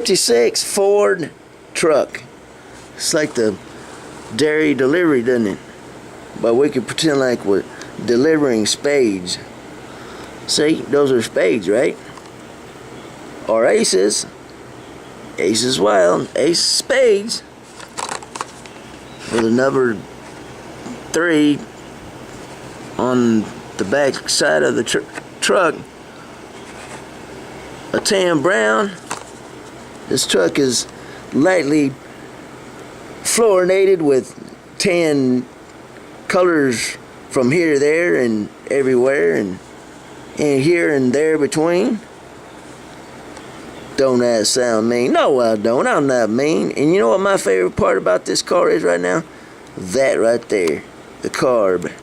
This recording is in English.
56 Ford truck. It's like the dairy delivery, doesn't it? But we could pretend like we're delivering spades. See, those are spades, right? Or aces. Aces wild. Ace spades. With a number 3 on the back side of the truck. A tan brown. This truck is lightly fluorinated with tan colors from here to there and everywhere and here and there between. Don't that sound mean? No, I don't. I'm not mean. And you know what my favorite part about this car is right now? That right there. The carb.